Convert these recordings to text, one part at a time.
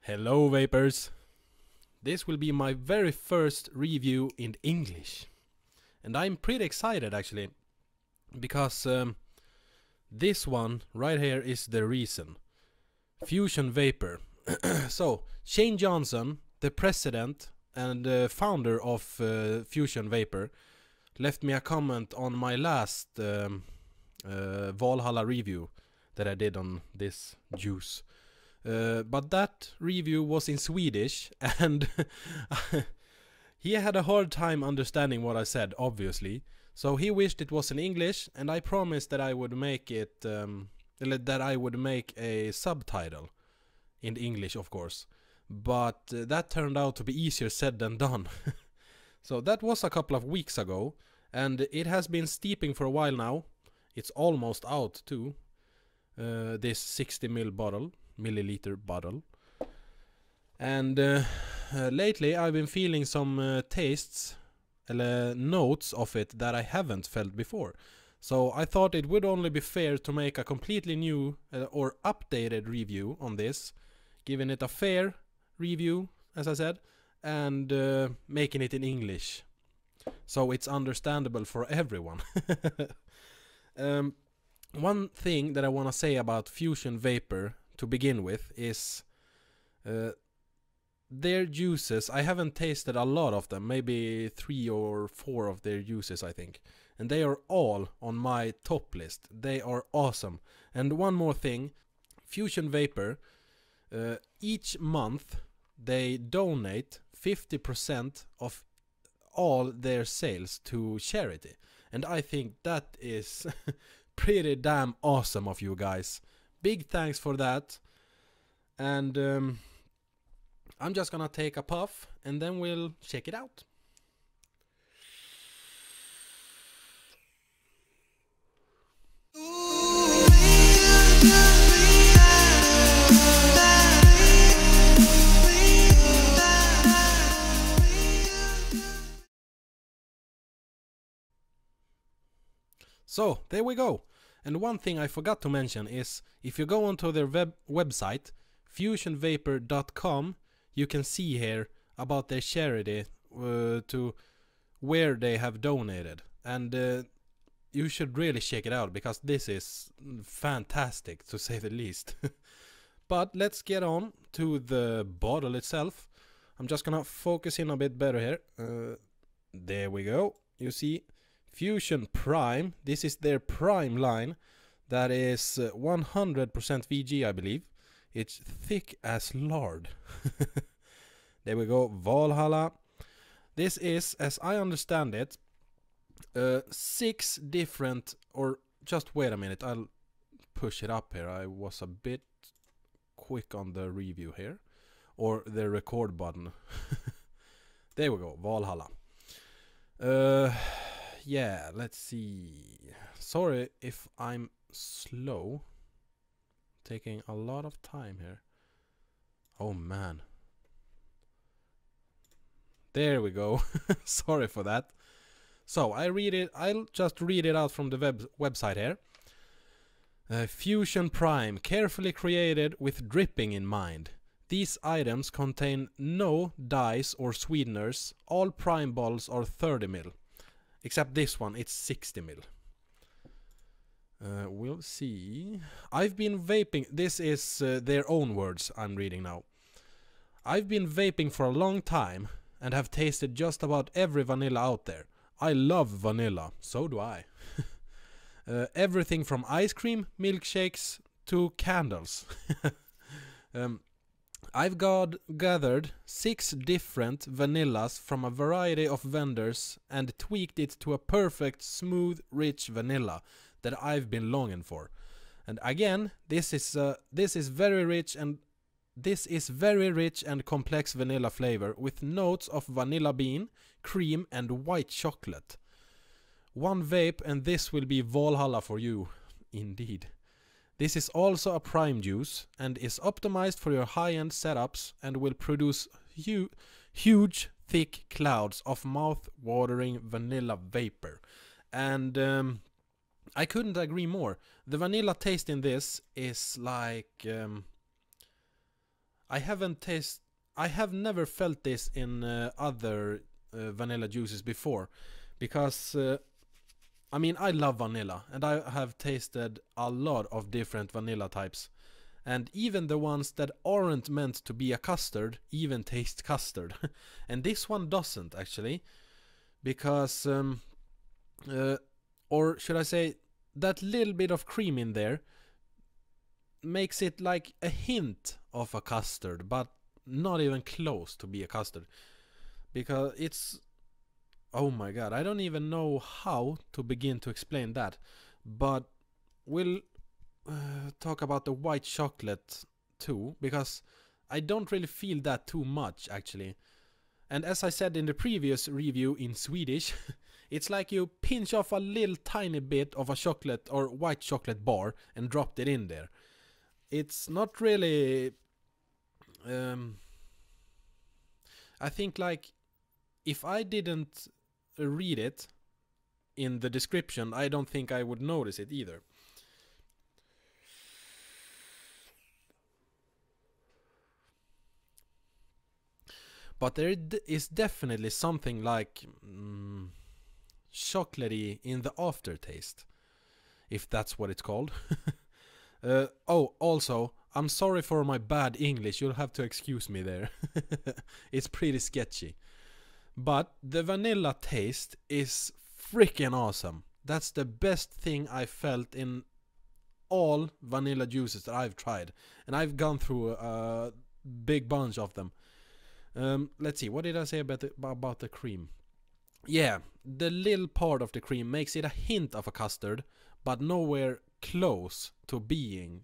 Hello vapors! This will be my very first review in English. And I'm pretty excited actually, because this one right here is the reason. FuZion Vapor. So, Shane Johnson, the president and founder of FuZion Vapor, left me a comment on my last Valhalla review that I did on this juice. But that review was in Swedish, and he had a hard time understanding what I said, obviously. So he wished it was in English, and I promised that I would make it, that I would make a subtitle in English, of course. But that turned out to be easier said than done. So that was a couple of weeks ago, and it has been steeping for a while now. It's almost out too. This 60 milliliter bottle. And lately I've been feeling some tastes, notes of it that I haven't felt before. So I thought it would only be fair to make a completely new or updated review on this, giving it a fair review, as I said, and making it in English, so it's understandable for everyone. One thing that I want to say about FuZion Vapor to begin with is their juices. I haven't tasted a lot of them, maybe 3 or 4 of their juices I think, and they are all on my top list. They are awesome. And one more thing, FuZion Vapor, each month they donate 50% of all their sales to charity, and I think that is pretty damn awesome of you guys. Big thanks for that. And I'm just gonna take a puff and then we'll check it out. So, there we go. And one thing I forgot to mention is, if you go onto their website, FuZionVapor.com, you can see here about their charity, to where they have donated. And you should really check it out, because this is fantastic, to say the least. But let's get on to the bottle itself. I'm just gonna focus in a bit better here. There we go. You see, FuZion Prime. This is their Prime line. That is 100% VG, I believe. It's thick as lard. There we go. Valhalla. This is, as I understand it, 6 different, or just wait a minute, I'll push it up here. I was a bit quick on the review here, or the record button. There we go. Valhalla. Yeah, let's see. Sorry if I'm slow. Taking a lot of time here. Oh man. There we go. Sorry for that. So I'll just read it out from the website here. FuZion Prime, carefully created with dripping in mind. These items contain no dyes or sweeteners. All Prime bottles are 30 ml. Except this one, it's 60 ml. We'll see. I've been vaping. This is their own words I'm reading now. I've been vaping for a long time and have tasted just about every vanilla out there. I love vanilla. So do I. Everything from ice cream, milkshakes to candles. I've gathered 6 different vanillas from a variety of vendors and tweaked it to a perfect, smooth, rich vanilla that I've been longing for. And again, this is very rich and complex vanilla flavor with notes of vanilla bean, cream, and white chocolate. One vape and this will be Valhalla for you, indeed. This is also a prime juice and is optimized for your high-end setups and will produce huge, thick clouds of mouth-watering vanilla vapor. And I couldn't agree more. The vanilla taste in this is like I have never felt this in other vanilla juices before, because I mean, I love vanilla, and I have tasted a lot of different vanilla types, and even the ones that aren't meant to be a custard even taste custard. And this one doesn't, actually, because or should I say, that little bit of cream in there makes it like a hint of a custard, but not even close to be a custard, because it's, oh my god, I don't even know how to begin to explain that. But we'll talk about the white chocolate too, because I don't really feel that too much, actually. And as I said in the previous review in Swedish, it's like you pinch off a little tiny bit of a chocolate or white chocolate bar and dropped it in there. It's not really I think, like, if I didn't read it in the description, I don't think I would notice it either. But there is definitely something like chocolatey in the aftertaste, if that's what it's called. Oh, also, I'm sorry for my bad English, you'll have to excuse me there. It's pretty sketchy. But the vanilla taste is freaking awesome. That's the best thing I felt in all vanilla juices that I've tried. And I've gone through a big bunch of them. Let's see, what did I say about the cream? Yeah, the little part of the cream makes it a hint of a custard, but nowhere close to being,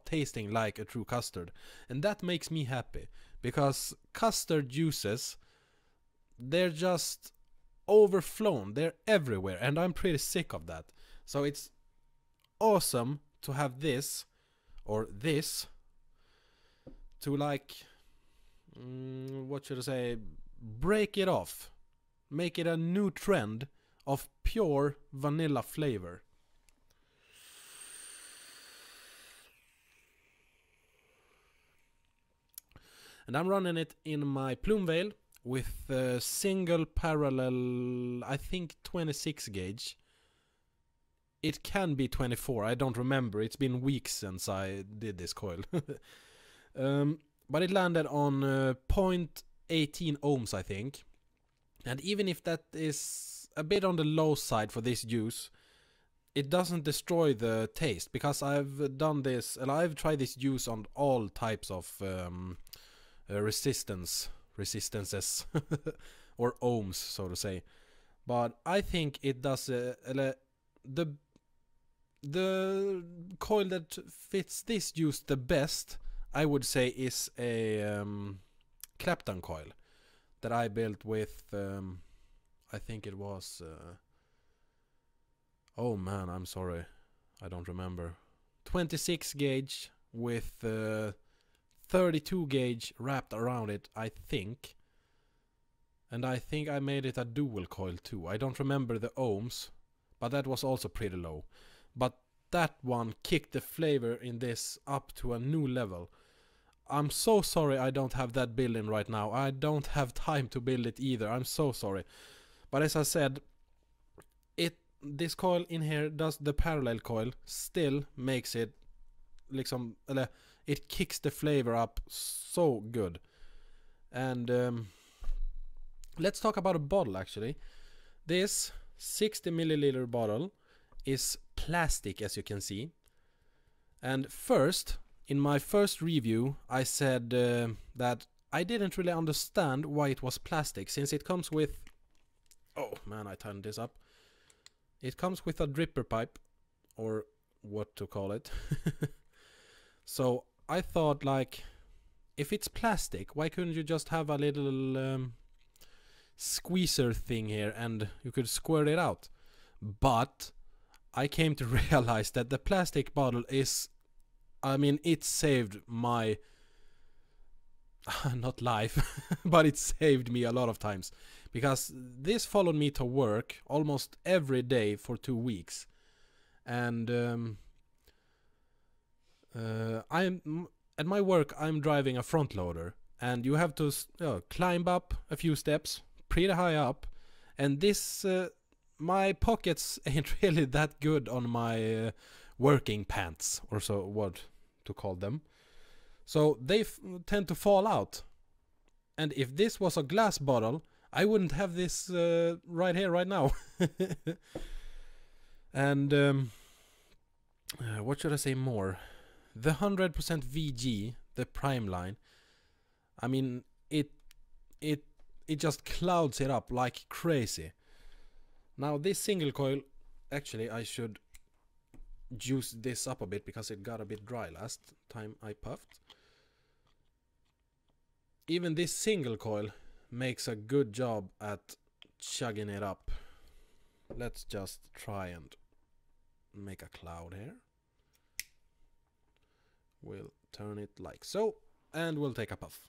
tasting like a true custard. And that makes me happy, because custard juices, they're just overflown, they're everywhere, and I'm pretty sick of that. So it's awesome to have this, or this, to like, what should I say, break it off, make it a new trend of pure vanilla flavor. And I'm running it in my Plume Veil with a single parallel, I think 26 gauge. It can be 24, I don't remember, it's been weeks since I did this coil. But it landed on 0.18 ohms, I think. And even if that is a bit on the low side for this juice, it doesn't destroy the taste, because I've done this, and I've tried this juice on all types of resistances or ohms, so to say. But I think it does the coil that fits this juice the best, I would say, is a Clapton coil that I built with I think it was oh man, I'm sorry, I don't remember, 26 gauge with 32 gauge wrapped around it, I think. And I think I made it a dual coil too. I don't remember the ohms, but that was also pretty low. But that one kicked the flavor in this up to a new level. I'm so sorry I don't have that build in right now. I don't have time to build it either. I'm so sorry. But as I said, this coil in here, does the parallel coil, still makes it liksom, it kicks the flavor up so good. And let's talk about a bottle, actually. This 60 milliliter bottle is plastic, as you can see. And first, in my first review, I said that I didn't really understand why it was plastic, since it comes with, oh man, I turned this up. It comes with a dripper pipe, or what to call it. So I thought, like, if it's plastic, why couldn't you just have a little squeezer thing here and you could squirt it out? But I came to realize that the plastic bottle is, I mean, it saved my not life, but it saved me a lot of times, because this followed me to work almost every day for 2 weeks. And at my work I'm driving a front loader, and you have to climb up a few steps, pretty high up, and this my pockets ain't really that good on my working pants, or so what to call them. So they tend to fall out. And if this was a glass bottle, I wouldn't have this right here, right now. And what should I say more? The 100% VG, the prime line, I mean, it just clouds it up like crazy. Now this single coil, actually I should juice this up a bit because it got a bit dry last time I puffed. Even this single coil makes a good job at chugging it up. Let's just try and make a cloud here. We'll turn it like so, and we'll take a puff.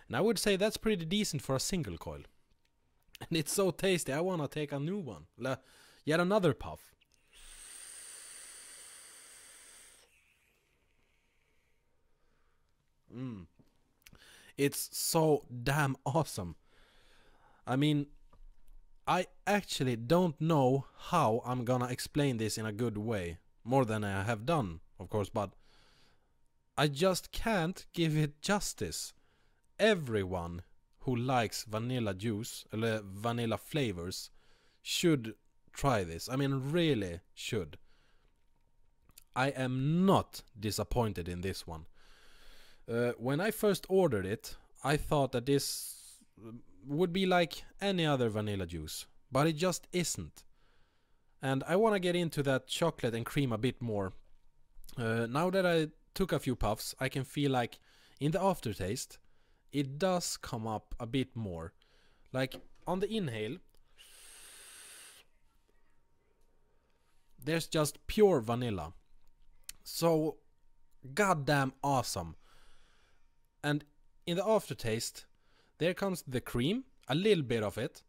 And I would say that's pretty decent for a single coil. And it's so tasty, I wanna take a new one. Yet another puff. It's so damn awesome. I mean, I actually don't know how I'm gonna explain this in a good way. More than I have done, of course, but I just can't give it justice. Everyone who likes vanilla juice, vanilla flavors, should try this. I mean, really should. I am not disappointed in this one. When I first ordered it, I thought that this would be like any other vanilla juice, but it just isn't. And I want to get into that chocolate and cream a bit more. Now that I took a few puffs, I can feel like in the aftertaste, it does come up a bit more. Like on the inhale, there's just pure vanilla. So goddamn awesome. And in the aftertaste, there comes the cream, a little bit of it,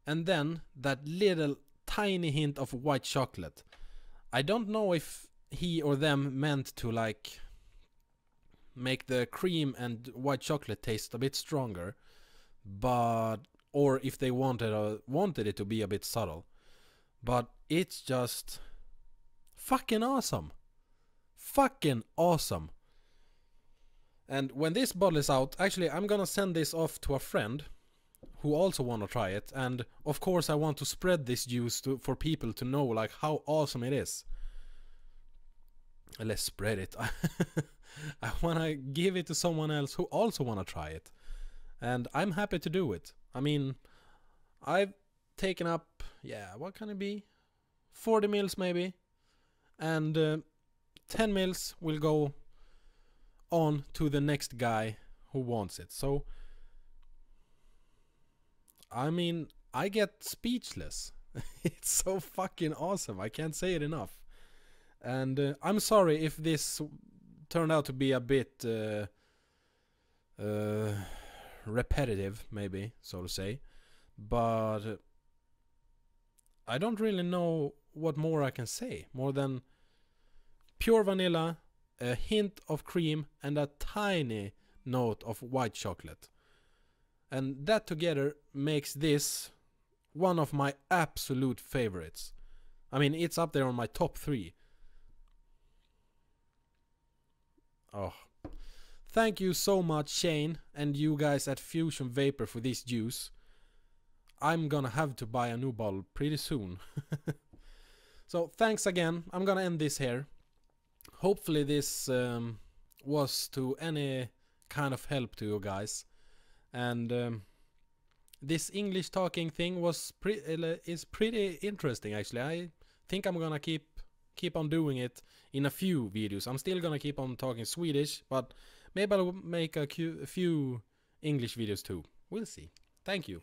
and then that little tiny hint of white chocolate. I don't know if he or them meant to like make the cream and white chocolate taste a bit stronger, but or if they wanted it to be a bit subtle. But it's just fucking awesome. Fucking awesome. And when this bottle is out, actually I'm gonna send this off to a friend who also wanna try it, and of course I want to spread this juice for people to know like how awesome it is. Let's spread it. I wanna give it to someone else who also wanna try it, and I'm happy to do it. I mean, I've taken up, yeah, what can it be? 40 mils maybe, and 10 mils will go on to the next guy who wants it. So I mean, I get speechless. It's so fucking awesome. I can't say it enough. And I'm sorry if this turned out to be a bit repetitive, maybe, so to say, but I don't really know what more I can say, more than pure vanilla, a hint of cream, and a tiny note of white chocolate. And that together makes this one of my absolute favorites. I mean, it's up there on my top 3. Oh. Thank you so much, Shane, and you guys at Fusion Vapor for this juice. I'm gonna have to buy a new bottle pretty soon. So thanks again. I'm gonna end this here. Hopefully this was to any kind of help to you guys. And this English talking thing was is pretty interesting actually. I think I'm gonna keep on doing it in a few videos. I'm still gonna keep on talking Swedish, but maybe I'll make a few English videos too. We'll see. Thank you.